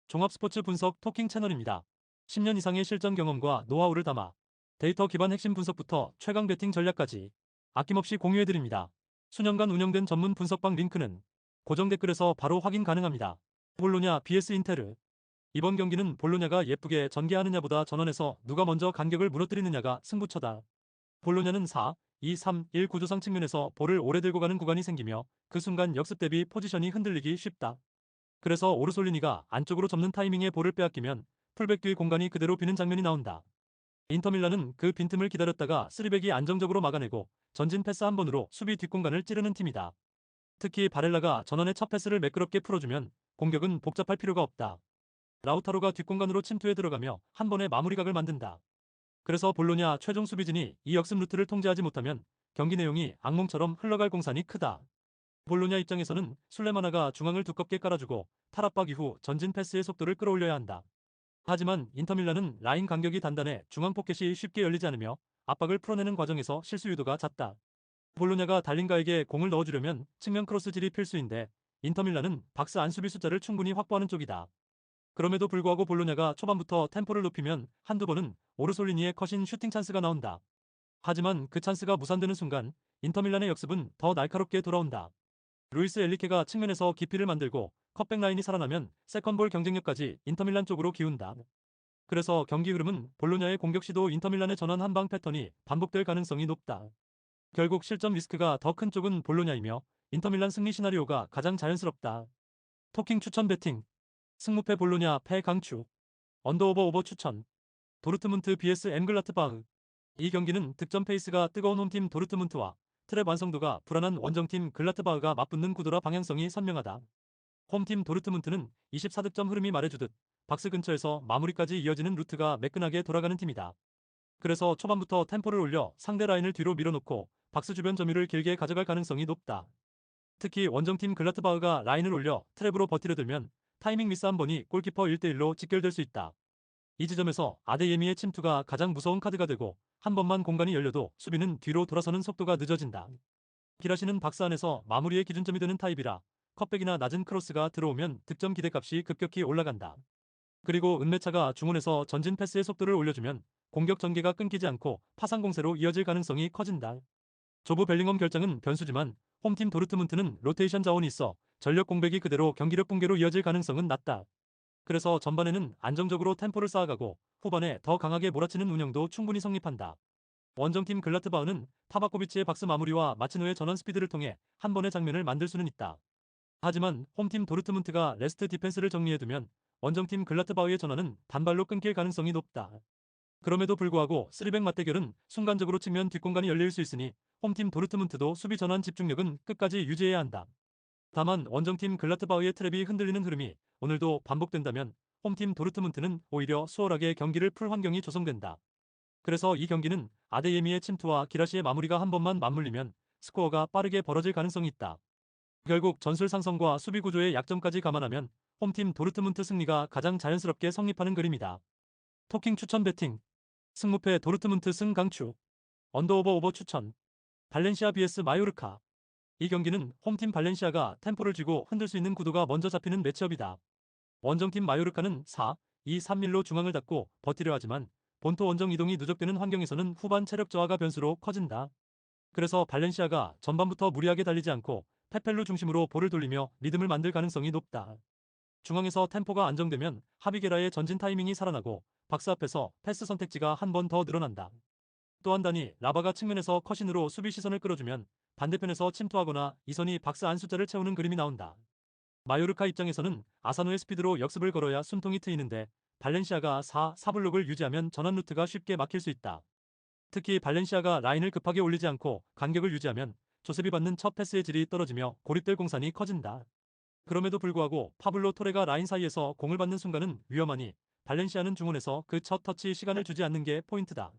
종합 스포츠 분석 토킹 채널입니다. 10년 이상의 실전 경험과 노하우를 담아 데이터 기반 핵심 분석부터 최강 배팅 전략까지 아낌없이 공유해드립니다. 수년간 운영된 전문 분석방 링크는 고정 댓글에서 바로 확인 가능합니다. 볼로냐 vs 인테르. 이번 경기는 볼로냐가 예쁘게 전개하느냐보다 전원에서 누가 먼저 간격을 무너뜨리느냐가 승부처다. 볼로냐는 4-2-3-1 구조상 측면에서 볼을 오래 들고 가는 구간이 생기며 그 순간 역습 대비 포지션이 흔들리기 쉽다. 그래서 오르솔리니가 안쪽으로 접는 타이밍에 볼을 빼앗기면 풀백 뒤 공간이 그대로 비는 장면이 나온다. 인터밀란은 그 빈틈을 기다렸다가 쓰리백이 안정적으로 막아내고 전진 패스 한 번으로 수비 뒷공간을 찌르는 팀이다. 특히 바렐라가 전원의 첫 패스를 매끄럽게 풀어주면 공격은 복잡할 필요가 없다. 라우타로가 뒷공간으로 침투해 들어가며 한 번에 마무리각을 만든다. 그래서 볼로냐 최종 수비진이 이 역습 루트를 통제하지 못하면 경기 내용이 악몽처럼 흘러갈 공산이 크다. 볼로냐 입장에서는 술레마나가 중앙을 두껍게 깔아주고 탈압박 이후 전진 패스의 속도를 끌어올려야 한다. 하지만 인터밀란은 라인 간격이 단단해 중앙 포켓이 쉽게 열리지 않으며 압박을 풀어내는 과정에서 실수 유도가 잦다. 볼로냐가 달린가에게 공을 넣어주려면 측면 크로스질이 필수인데 인터밀란은 박스 안 수비 숫자를 충분히 확보하는 쪽이다. 그럼에도 불구하고 볼로냐가 초반부터 템포를 높이면 한두 번은 오르솔리니의 컷인 슈팅 찬스가 나온다. 하지만 그 찬스가 무산되는 순간 인터밀란의 역습은 더 날카롭게 돌아온다. 루이스 엘리케가 측면에서 깊이를 만들고 컷백 라인이 살아나면 세컨볼 경쟁력까지 인터밀란 쪽으로 기운다. 그래서 경기 흐름은 볼로냐의 공격 시도 인터밀란의 전환 한방 패턴이 반복될 가능성이 높다. 결국 실점 리스크가 더 큰 쪽은 볼로냐이며 인터밀란 승리 시나리오가 가장 자연스럽다. 토킹 추천 배팅. 승무패 볼로냐 패 강추. 언더오버 오버 추천. 도르트문트 vs 엠글라트바흐. 이 경기는 득점 페이스가 뜨거운 홈팀 도르트문트와 트랩 완성도가 불안한 원정팀 글라트바흐가 맞붙는 구도라 방향성이 선명하다. 홈팀 도르트문트는 24득점 흐름이 말해주듯 박스 근처에서 마무리까지 이어지는 루트가 매끈하게 돌아가는 팀이다. 그래서 초반부터 템포를 올려 상대 라인을 뒤로 밀어놓고 박스 주변 점유를 길게 가져갈 가능성이 높다. 특히 원정팀 글라트바흐가 라인을 올려 트랩으로 버티려 들면 타이밍 미스 한 번이 골키퍼 1대1로 직결될 수 있다. 이 지점에서 아데예미의 침투가 가장 무서운 카드가 되고 한 번만 공간이 열려도 수비는 뒤로 돌아서는 속도가 늦어진다. 기라시는 박스 안에서 마무리의 기준점이 되는 타입이라 컷백이나 낮은 크로스가 들어오면 득점 기대값이 급격히 올라간다. 그리고 은메차가 중원에서 전진 패스의 속도를 올려주면 공격 전개가 끊기지 않고 파상 공세로 이어질 가능성이 커진다. 조부 벨링엄 결정은 변수지만 홈팀 도르트문트는 로테이션 자원이 있어 전력 공백이 그대로 경기력 붕괴로 이어질 가능성은 낮다. 그래서 전반에는 안정적으로 템포를 쌓아가고 후반에 더 강하게 몰아치는 운영도 충분히 성립한다. 원정팀 글라트바흐는 타바코비치의 박스 마무리와 마친 후의 전원 스피드를 통해 한 번의 장면을 만들 수는 있다. 하지만 홈팀 도르트문트가 레스트 디펜스를 정리해두면 원정팀 글라트바흐의 전환은 단발로 끊길 가능성이 높다. 그럼에도 불구하고 쓰리백 맞대결은 순간적으로 측면 뒷공간이 열릴 수 있으니 홈팀 도르트문트도 수비 전환 집중력은 끝까지 유지해야 한다. 다만 원정팀 글라트바흐의 트랩이 흔들리는 흐름이 오늘도 반복된다면 홈팀 도르트문트는 오히려 수월하게 경기를 풀 환경이 조성된다. 그래서 이 경기는 아데예미의 침투와 기라시의 마무리가 한 번만 맞물리면 스코어가 빠르게 벌어질 가능성이 있다. 결국 전술 상성과 수비 구조의 약점까지 감안하면 홈팀 도르트문트 승리가 가장 자연스럽게 성립하는 그림이다. 토킹 추천 배팅. 승무패 도르트문트 승 강추. 언더오버 오버 추천. 발렌시아 vs 마요르카. 이 경기는 홈팀 발렌시아가 템포를 쥐고 흔들 수 있는 구도가 먼저 잡히는 매치업이다. 원정팀 마요르카는 4-2-3-1로 중앙을 닫고 버티려 하지만 본토 원정 이동이 누적되는 환경에서는 후반 체력 저하가 변수로 커진다. 그래서 발렌시아가 전반부터 무리하게 달리지 않고 페펠루 중심으로 볼을 돌리며 리듬을 만들 가능성이 높다. 중앙에서 템포가 안정되면 하비게라의 전진 타이밍이 살아나고 박스 앞에서 패스 선택지가 한 번 더 늘어난다. 또 한 단위 라바가 측면에서 컷인으로 수비 시선을 끌어주면 반대편에서 침투하거나 이선이 박스 안 숫자를 채우는 그림이 나온다. 마요르카 입장에서는 아사노의 스피드로 역습을 걸어야 숨통이 트이는데 발렌시아가 4-4블록을 유지하면 전환 루트가 쉽게 막힐 수 있다. 특히 발렌시아가 라인을 급하게 올리지 않고 간격을 유지하면 조셉이 받는 첫 패스의 질이 떨어지며 고립될 공산이 커진다. 그럼에도 불구하고 파블로 토레가 라인 사이에서 공을 받는 순간은 위험하니 발렌시아는 중원에서 그 첫 터치 시간을 주지 않는 게 포인트다.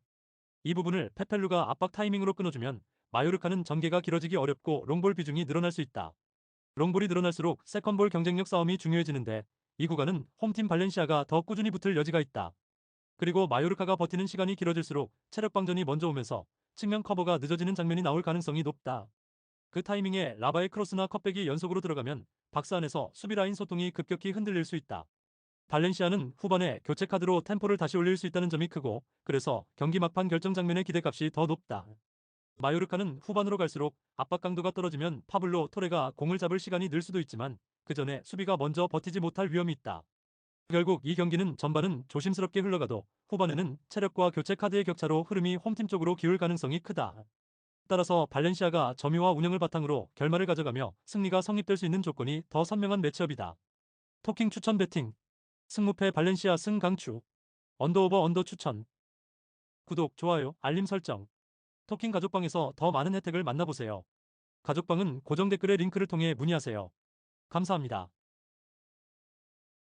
이 부분을 페펠루가 압박 타이밍으로 끊어주면 마요르카는 전개가 길어지기 어렵고 롱볼 비중이 늘어날 수 있다. 롱볼이 늘어날수록 세컨볼 경쟁력 싸움이 중요해지는데 이 구간은 홈팀 발렌시아가 더 꾸준히 붙을 여지가 있다. 그리고 마요르카가 버티는 시간이 길어질수록 체력 방전이 먼저 오면서 측면 커버가 늦어지는 장면이 나올 가능성이 높다. 그 타이밍에 라바의 크로스나 컷백이 연속으로 들어가면 박스 안에서 수비 라인 소통이 급격히 흔들릴 수 있다. 발렌시아는 후반에 교체 카드로 템포를 다시 올릴 수 있다는 점이 크고, 그래서 경기 막판 결정 장면의 기대값이 더 높다. 마요르카는 후반으로 갈수록 압박 강도가 떨어지면 파블로 토레가 공을 잡을 시간이 늘 수도 있지만, 그 전에 수비가 먼저 버티지 못할 위험이 있다. 결국 이 경기는 전반은 조심스럽게 흘러가도 후반에는 체력과 교체 카드의 격차로 흐름이 홈팀 쪽으로 기울 가능성이 크다. 따라서 발렌시아가 점유와 운영을 바탕으로 결말을 가져가며 승리가 성립될 수 있는 조건이 더 선명한 매치업이다. 토킹 추천 배팅. 승무패 발렌시아 승 강추. 언더오버 언더 추천. 구독, 좋아요, 알림 설정. 토킹 가족방에서 더 많은 혜택을 만나보세요. 가족방은 고정 댓글의 링크를 통해 문의하세요. 감사합니다.